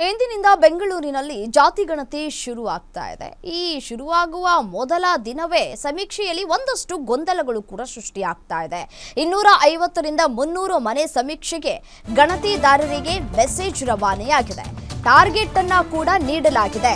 ಇಂದಿನಿಂದ ಬೆಂಗಳೂರಿನಲ್ಲಿ ಜಾತಿ ಗಣತಿ ಶುರು ಆಗ್ತಾ ಇದೆ. ಈ ಶುರುವಾಗುವ ಮೊದಲ ದಿನವೇ ಸಮೀಕ್ಷೆಯಲ್ಲಿ ಒಂದಷ್ಟು ಗೊಂದಲಗಳು ಕೂಡ ಸೃಷ್ಟಿಯಾಗ್ತಾ ಇದೆ. 250ರಿಂದ 300 ಮನೆ ಸಮೀಕ್ಷೆಗೆ ಗಣತಿದಾರರಿಗೆ ಮೆಸೇಜ್ ರವಾನೆಯಾಗಿದೆ. ಟಾರ್ಗೆಟ್ ಅನ್ನ ಕೂಡ ನೀಡಲಾಗಿದೆ.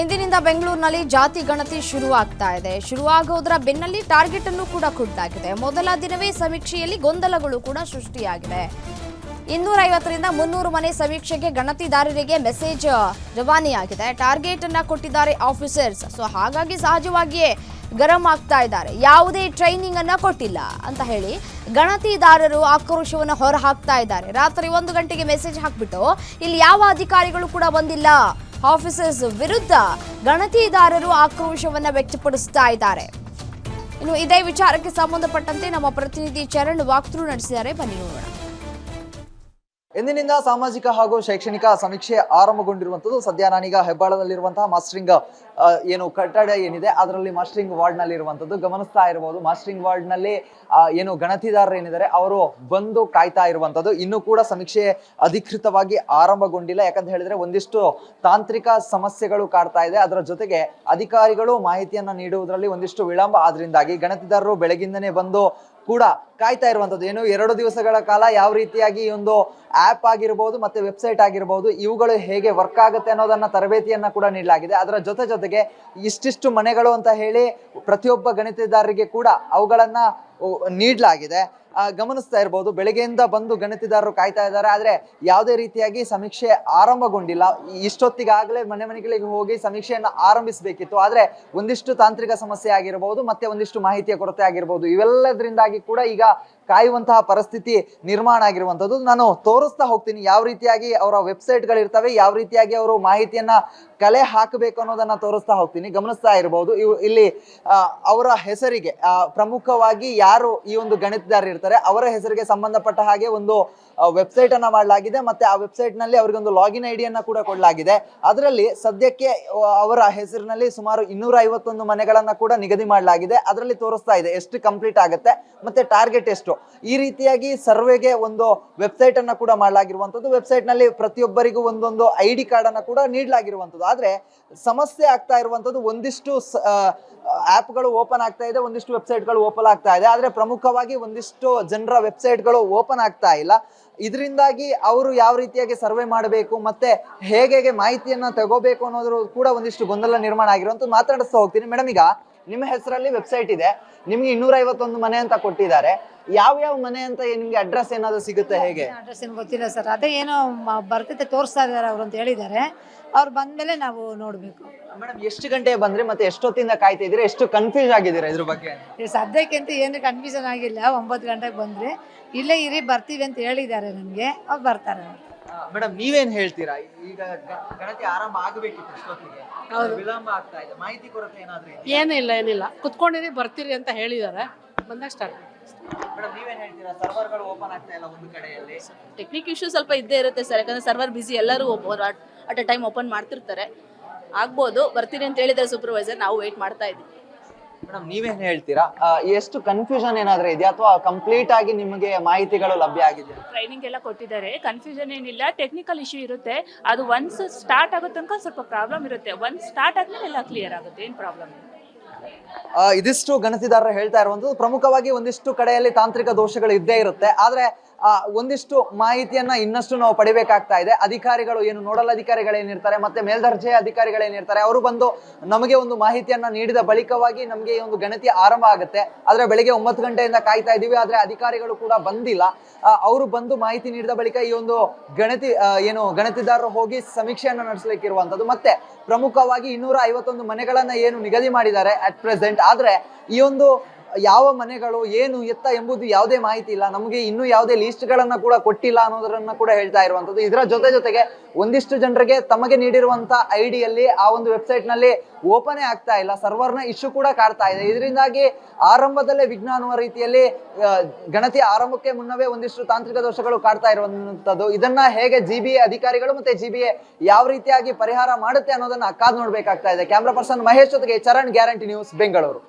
ಇಂದಿನಿಂದ ಬೆಂಗಳೂರಿನಲ್ಲಿ ಜಾತಿ ಗಣತಿ ಶುರುವಾಗ್ತಾ ಇದೆ. ಶುರುವಾಗೋದರ ಬೆನ್ನಲ್ಲಿ ಟಾರ್ಗೆಟ್ ಅನ್ನು ಕೂಡ ಕೊಡಲಾಗಿದೆ. ಮೊದಲ ದಿನವೇ ಸಮೀಕ್ಷೆಯಲ್ಲಿ ಗೊಂದಲಗಳು ಕೂಡ ಸೃಷ್ಟಿಯಾಗಿದೆ. 250ರಿಂದ 300 ಮನೆ ಸಮೀಕ್ಷೆಗೆ ಗಣತಿದಾರರಿಗೆ ಮೆಸೇಜ್ ರವಾನೆಯಾಗಿದೆ. ಟಾರ್ಗೆಟ್ ಅನ್ನ ಕೊಟ್ಟಿದ್ದಾರೆ ಆಫೀಸರ್ಸ್. ಹಾಗಾಗಿ ಸಹಜವಾಗಿಯೇ ಗರಂ ಆಗ್ತಾ ಇದ್ದಾರೆ. ಯಾವುದೇ ಟ್ರೈನಿಂಗ್ ಅನ್ನ ಕೊಟ್ಟಿಲ್ಲ ಅಂತ ಹೇಳಿ ಗಣತಿದಾರರು ಆಕ್ರೋಶವನ್ನು ಹೊರ ಹಾಕ್ತಾ ಇದ್ದಾರೆ. ರಾತ್ರಿ 1 ಗಂಟೆಗೆ ಮೆಸೇಜ್ ಹಾಕ್ಬಿಟ್ಟು ಇಲ್ಲಿ ಯಾವ ಅಧಿಕಾರಿಗಳು ಕೂಡ ಬಂದಿಲ್ಲ. ಆಫೀಸರ್ಸ್ ವಿರುದ್ಧ ಗಣತಿದಾರರು ಆಕ್ರೋಶವನ್ನ ವ್ಯಕ್ತಪಡಿಸ್ತಾ ಇದ್ದಾರೆ. ಇನ್ನು ಇದೇ ವಿಚಾರಕ್ಕೆ ಸಂಬಂಧಪಟ್ಟಂತೆ ನಮ್ಮ ಪ್ರತಿನಿಧಿ ಚರಣ್ ವಾಕ್ಥ್ರೂ ನಡೆಸಿದ್ದಾರೆ. ಬನ್ನಿ ನೋಡೋಣ. ಇಂದಿನಿಂದ ಸಾಮಾಜಿಕ ಹಾಗೂ ಶೈಕ್ಷಣಿಕ ಸಮೀಕ್ಷೆ ಆರಂಭಗೊಂಡಿರುವಂತದ್ದು. ಸದ್ಯ ನಾನೀಗ ಹೆಬ್ಬಾಳದಲ್ಲಿರುವಂತಹ ಮಾಸ್ಟರಿಂಗ್ ಏನು ಕಟ್ಟಡ ಏನಿದೆ ಅದರಲ್ಲಿ ಮಾಸ್ಟರಿಂಗ್ ವಾರ್ಡ್ ನಲ್ಲಿ ಇರುವಂತದ್ದು ಗಮನಿಸ್ತಾ ಇರಬಹುದು. ಮಾಸ್ಟರಿಂಗ್ ವಾರ್ಡ್ ನಲ್ಲಿ ಏನು ಗಣತಿದಾರರು ಏನಿದ್ದಾರೆ ಅವರು ಬಂದು ಕಾಯ್ತಾ ಇರುವಂತದ್ದು. ಇನ್ನು ಕೂಡ ಸಮೀಕ್ಷೆ ಅಧಿಕೃತವಾಗಿ ಆರಂಭಗೊಂಡಿಲ್ಲ. ಯಾಕಂತ ಹೇಳಿದ್ರೆ ಒಂದಿಷ್ಟು ತಾಂತ್ರಿಕ ಸಮಸ್ಯೆಗಳು ಕಾಡ್ತಾ ಇದೆ. ಅದರ ಜೊತೆಗೆ ಅಧಿಕಾರಿಗಳು ಮಾಹಿತಿಯನ್ನ ನೀಡುವುದರಲ್ಲಿ ಒಂದಿಷ್ಟು ವಿಳಂಬ ಆದ್ರಿಂದಾಗಿ ಗಣತಿದಾರರು ಬೆಳಗಿಂದನೇ ಬಂದು ಕೂಡ ಕಾಯ್ತಾ ಇರುವಂತದ್ದು. ಏನು 2 ದಿವಸಗಳ ಕಾಲ ಯಾವ ರೀತಿಯಾಗಿ ಈ ಒಂದು ಆಪ್ ಆಗಿರಬಹುದು ಮತ್ತೆ ವೆಬ್ಸೈಟ್ ಆಗಿರಬಹುದು ಇವುಗಳು ಹೇಗೆ ವರ್ಕ್ ಆಗುತ್ತೆ ಅನ್ನೋದನ್ನ ತರಬೇತಿಯನ್ನ ಕೂಡ ನೀಡಲಾಗಿದೆ. ಅದರ ಜೊತೆಗೆ ಇಷ್ಟಿಷ್ಟು ಮನೆಗಳು ಅಂತ ಹೇಳಿ ಪ್ರತಿಯೊಬ್ಬ ಗಣಿತದಾರರಿಗೆ ಕೂಡ ಅವುಗಳನ್ನ ನೀಡಲಾಗಿದೆ. ಗಮನಿಸ್ತಾ ಇರಬಹುದು ಬೆಳಗ್ಗೆಯಿಂದ ಬಂದು ಗಣತಿದಾರರು ಕಾಯ್ತಾ ಇದ್ದಾರೆ. ಆದ್ರೆ ಯಾವುದೇ ರೀತಿಯಾಗಿ ಸಮೀಕ್ಷೆ ಆರಂಭಗೊಂಡಿಲ್ಲ. ಇಷ್ಟೊತ್ತಿಗಾಗಲೇ ಮನೆಗಳಿಗೆ ಹೋಗಿ ಸಮೀಕ್ಷೆಯನ್ನ ಆರಂಭಿಸಬೇಕಿತ್ತು. ಆದ್ರೆ ಒಂದಿಷ್ಟು ತಾಂತ್ರಿಕ ಸಮಸ್ಯೆ ಆಗಿರಬಹುದು ಮತ್ತೆ ಒಂದಿಷ್ಟು ಮಾಹಿತಿಯ ಕೊರತೆ ಆಗಿರಬಹುದು. ಇವೆಲ್ಲದರಿಂದಾಗಿ ಕೂಡ ಈಗ ಕಾಯುವಂತಹ ಪರಿಸ್ಥಿತಿ ನಿರ್ಮಾಣ ಆಗಿರುವಂತದ್ದು. ನಾನು ತೋರಿಸ್ತಾ ಹೋಗ್ತೀನಿ ಯಾವ ರೀತಿಯಾಗಿ ಅವರ ವೆಬ್ಸೈಟ್ಗಳಿರ್ತವೆ, ಯಾವ ರೀತಿಯಾಗಿ ಅವರು ಮಾಹಿತಿಯನ್ನ ಕಲೆ ಹಾಕಬೇಕು ಅನ್ನೋದನ್ನ ತೋರಿಸ್ತಾ ಹೋಗ್ತೀನಿ. ಗಮನಿಸ್ತಾ ಇರಬಹುದು ಇಲ್ಲಿ ಅವರ ಹೆಸರಿಗೆ ಪ್ರಮುಖವಾಗಿ ಯಾರು ಈ ಒಂದು ಗಣಿತದಾರರು ಇರ್ತಾರೆ ಅವರ ಹೆಸರಿಗೆ ಸಂಬಂಧಪಟ್ಟ ಹಾಗೆ ಒಂದು ವೆಬ್ಸೈಟ್ ಅನ್ನ ಮಾಡಲಾಗಿದೆ. ಮತ್ತೆ ಆ ವೆಬ್ಸೈಟ್ ನಲ್ಲಿ ಅವರಿಗೆ ಒಂದು ಲಾಗಿನ್ ಐಡಿಯನ್ನ ಕೂಡ ಕೊಡಲಾಗಿದೆ. ಅದರಲ್ಲಿ ಸದ್ಯಕ್ಕೆ ಅವರ ಹೆಸರಿನಲ್ಲಿ ಸುಮಾರು 251 ಮನೆಗಳನ್ನ ಕೂಡ ನಿಗದಿ ಮಾಡಲಾಗಿದೆ. ಅದರಲ್ಲಿ ತೋರಿಸ್ತಾ ಇದೆ ಎಷ್ಟು ಕಂಪ್ಲೀಟ್ ಆಗುತ್ತೆ ಮತ್ತೆ ಟಾರ್ಗೆಟ್ ಎಷ್ಟು. ಈ ರೀತಿಯಾಗಿ ಸರ್ವೆಗೆ ಒಂದು ವೆಬ್ಸೈಟ್ ಅನ್ನ ಕೂಡ ಮಾಡಲಾಗಿರುವಂತದ್ದು. ವೆಬ್ಸೈಟ್ ನಲ್ಲಿ ಪ್ರತಿಯೊಬ್ಬರಿಗೂ ಒಂದೊಂದು ID ಕಾರ್ಡ್ ಅನ್ನ ಕೂಡ ನೀಡಲಾಗಿರುವಂತದ್ದು. ಆದ್ರೆ ಸಮಸ್ಯೆ ಆಗ್ತಾ ಇರುವಂತದ್ದು ಒಂದಿಷ್ಟು ಆಪ್ಗಳು ಓಪನ್ ಆಗ್ತಾ ಇದೆ, ಒಂದಿಷ್ಟು ವೆಬ್ಸೈಟ್ಗಳು ಓಪನ್ ಆಗ್ತಾ ಇದೆ. ಆದ್ರೆ ಪ್ರಮುಖವಾಗಿ ಒಂದಿಷ್ಟು ಜನರ ವೆಬ್ಸೈಟ್ಗಳು ಓಪನ್ ಆಗ್ತಾ ಇಲ್ಲ. ಇದರಿಂದಾಗಿ ಅವರು ಯಾವ ರೀತಿಯಾಗಿ ಸರ್ವೆ ಮಾಡಬೇಕು ಮತ್ತೆ ಹೇಗೆ ಮಾಹಿತಿಯನ್ನ ತಗೋಬೇಕು ಅನ್ನೋದ್ರ ಕೂಡ ಒಂದಿಷ್ಟು ಗೊಂದಲ ನಿರ್ಮಾಣ ಆಗಿರುವಂತದ್ದು. ಮಾತಾಡಿಸ್ತಾ ಹೋಗ್ತೀನಿ. ಮೇಡಮ್, ಈಗ ನಿಮ್ಮ ಹೆಸರಲ್ಲಿ ವೆಬ್ಸೈಟ್ ಇದೆ, ನಿಮ್ಗೆ 251 ಮನೆ ಅಂತ ಕೊಟ್ಟಿದ್ದಾರೆ. ಯಾವ ಮನೆ ಅಂತ ನಿಮ್ಗೆ ಅಡ್ರೆಸ್ ಏನಾದ್ರು ಸಿಗುತ್ತೆ? ಹೇಗೆ ಅಡ್ರೆಸ್ ಏನು ಗೊತ್ತಿಲ್ಲ ಸರ್. ಅದೇ ಏನೋ ಬರ್ತೈತೆ ತೋರಿಸ್ತಾ ಇದಾರೆ ಅವರು ಅಂತ ಹೇಳಿದ್ದಾರೆ. ಅವ್ರು ಬಂದ್ಮೇಲೆ ನಾವು ನೋಡ್ಬೇಕು. ಮೇಡಮ್, ಎಷ್ಟು ಗಂಟೆ ಬಂದ್ರಿ ಮತ್ತೆ ಎಷ್ಟೊತ್ತಿಂದ ಕಾಯ್ತಾ ಇದ್ದೀರಾ? ಎಷ್ಟು ಕನ್ಫ್ಯೂಸ್ ಆಗಿದ್ದೀರಾ ಇದ್ರ ಬಗ್ಗೆ? ಸದ್ಯಕ್ಕೆ ಅಂತ ಏನು ಕನ್ಫ್ಯೂಷನ್ ಆಗಿಲ್ಲ. 9 ಗಂಟೆಗೆ ಬಂದ್ರೆ ಇಲ್ಲೇ ಇರಿ ಬರ್ತೀವಿ ಅಂತ ಹೇಳಿದ್ದಾರೆ ನಮ್ಗೆ. ಅವ್ರು ಬರ್ತಾರೆ. ಮೇಡಮ್, ನೀವೇನ್ ಹೇಳ್ತೀರಾ? ಈಗ ಗಣತಿ ಆರಂಭ ಆಗಬೇಕಿತ್ತು, ಎಷ್ಟೊತ್ತಿಗೆ ವಿಳಂಬ ಆಗ್ತಾ ಇದೆ, ಮಾಹಿತಿ ಕೊರತೆ ಏನಾದ್ರೂ ಇದೆಯಾ? ಏನಿಲ್ಲ ಕುತ್ಕೊಂಡಿರಿ ಬರ್ತೀರಿ ಅಂತ ಹೇಳಿದ್ದಾರೆ. ಬಂದಾಗ ಸ್ಟಾರ್ಟ್. ಮೇಡಮ್, ನೀವೇನ್ ಹೇಳ್ತೀರಾ? ಸರ್ವರ್ಗಳು ಓಪನ್ ಆಗ್ತಾ ಇಲ್ಲ ಒಂದು ಕಡೆಯಲ್ಲಿ. ಟೆಕ್ನಿಕ್ ಇಶ್ಯೂ ಸ್ವಲ್ಪ ಇದ್ದೇ ಇರುತ್ತೆ ಸರ್. ಯಾಕಂದ್ರೆ ಸರ್ವರ್ ಬಿಸಿ, ಎಲ್ಲರೂ ಅಟ್ ಅ ಟೈಮ್ ಓಪನ್ ಮಾಡ್ತಿರ್ತಾರೆ. ಆಗ್ಬೋದು. ಬರ್ತೀರಿ ಅಂತ ಹೇಳಿದ್ದಾರೆ ಸೂಪರ್ವೈಸರ್. ನಾವು ವೇಟ್ ಮಾಡ್ತಾ ಇದ್ದೀವಿ. ಮೇಡಮ್, ನೀವೇನ್ ಹೇಳ್ತೀರಾ? ಎಷ್ಟು ಕನ್ಫ್ಯೂಷನ್ ಏನಾದ್ರೂ ಇದೆಯಾ ಅಥವಾ ಕಂಪ್ಲೀಟ್ ಆಗಿ ನಿಮಗೆ ಮಾಹಿತಿಗಳು ಲಭ್ಯ ಆಗಿದೆ? ಟ್ರೈನಿಂಗ್ ಎಲ್ಲ ಕೊಟ್ಟಿದ್ದಾರೆ. ಕನ್ಫ್ಯೂಷನ್ ಏನಿಲ್ಲ. ಟೆಕ್ನಿಕಲ್ ಇಶ್ಯೂ ಇರುತ್ತೆ. ಅದು ಒನ್ಸ್ ಸ್ಟಾರ್ಟ್ ಆಗೋ ತನಕ ಸ್ವಲ್ಪ ಪ್ರಾಬ್ಲಮ್ ಇರುತ್ತೆ. ಒನ್ಸ್ ಸ್ಟಾರ್ಟ್ ಆದ್ಮೇಲೆ ಎಲ್ಲ ಕ್ಲಿಯರ್ ಆಗುತ್ತೆ. ಏನು ಪ್ರಾಬ್ಲಮ್ ಇಲ್ಲ. ಇದಿಷ್ಟು ಗಣತಿದಾರರು ಹೇಳ್ತಾ ಇರುವಂತದ್ದು. ಪ್ರಮುಖವಾಗಿ ಒಂದಿಷ್ಟು ಕಡೆಯಲ್ಲಿ ತಾಂತ್ರಿಕ ದೋಷಗಳು ಇದ್ದೇ ಇರುತ್ತೆ. ಆದ್ರೆ ಒಂದಿಷ್ಟು ಮಾಹಿತಿಯನ್ನ ಇನ್ನಷ್ಟು ನಾವು ಪಡಿಬೇಕಾಗ್ತಾ ಇದೆ. ಅಧಿಕಾರಿಗಳು ಏನು ನೋಡಲ್ ಅಧಿಕಾರಿಗಳೇನಿರ್ತಾರೆ ಮತ್ತೆ ಮೇಲ್ದರ್ಜೆಯ ಅಧಿಕಾರಿಗಳೇನಿರ್ತಾರೆ ಅವರು ಬಂದು ನಮಗೆ ಒಂದು ಮಾಹಿತಿಯನ್ನ ನೀಡಿದ ಬಳಿಕವಾಗಿ ನಮಗೆ ಈ ಒಂದು ಗಣತಿ ಆರಂಭ ಆಗುತ್ತೆ. ಆದ್ರೆ ಬೆಳಿಗ್ಗೆ 9 ಗಂಟೆಯಿಂದ ಕಾಯ್ತಾ ಇದೀವಿ. ಆದ್ರೆ ಅಧಿಕಾರಿಗಳು ಕೂಡ ಬಂದಿಲ್ಲ. ಅವರು ಬಂದು ಮಾಹಿತಿ ನೀಡಿದ ಬಳಿಕ ಈ ಒಂದು ಗಣತಿದಾರರು ಹೋಗಿ ಸಮೀಕ್ಷೆಯನ್ನು ನಡೆಸಲಿಕ್ಕೆ ಇರುವಂತದ್ದು. ಮತ್ತೆ ಪ್ರಮುಖವಾಗಿ 251 ಮನೆಗಳನ್ನ ಏನು ನಿಗದಿ ಮಾಡಿದ್ದಾರೆ ಅಟ್ ಪ್ರೆಸೆಂಟ್. ಆದ್ರೆ ಈ ಒಂದು ಯಾವ ಮನೆಗಳು ಏನು ಎತ್ತ ಎಂಬುದು ಯಾವುದೇ ಮಾಹಿತಿ ಇಲ್ಲ, ನಮಗೆ ಇನ್ನೂ ಯಾವುದೇ ಲಿಸ್ಟ್ಗಳನ್ನ ಕೂಡ ಕೊಟ್ಟಿಲ್ಲ ಅನ್ನೋದನ್ನ ಕೂಡ ಹೇಳ್ತಾ ಇರುವಂತದ್ದು. ಇದರ ಜೊತೆಗೆ ಒಂದಿಷ್ಟು ಜನರಿಗೆ ತಮಗೆ ನೀಡಿರುವಂತ ಐಡಿಯಲ್ಲಿ ಆ ಒಂದು ವೆಬ್ಸೈಟ್ ನಲ್ಲಿ ಓಪನ್ ಆಗ್ತಾ ಇಲ್ಲ, ಸರ್ವರ್ನ ಇಶ್ಯೂ ಕೂಡ ಕಾಡ್ತಾ ಇದೆ. ಇದರಿಂದಾಗಿ ಆರಂಭದಲ್ಲೇ ವಿಘ್ನ ಅನ್ನುವ ರೀತಿಯಲ್ಲಿ ಗಣತಿ ಆರಂಭಕ್ಕೆ ಮುನ್ನವೇ ಒಂದಿಷ್ಟು ತಾಂತ್ರಿಕ ದೋಷಗಳು ಕಾಡ್ತಾ ಇರುವಂತದ್ದು. ಇದನ್ನ ಹೇಗೆ GBA ಅಧಿಕಾರಿಗಳು ಮತ್ತೆ GBA ಯಾವ ರೀತಿಯಾಗಿ ಪರಿಹಾರ ಮಾಡುತ್ತೆ ಅನ್ನೋದನ್ನ ಕಾದು ನೋಡ್ಬೇಕಾಗ್ತಾ ಇದೆ. ಕ್ಯಾಮ್ರಾ ಪರ್ಸನ್ ಮಹೇಶ್ ಜೊತೆಗೆ ಚರಣ್, ಗ್ಯಾರಂಟಿ ನ್ಯೂಸ್, ಬೆಂಗಳೂರು.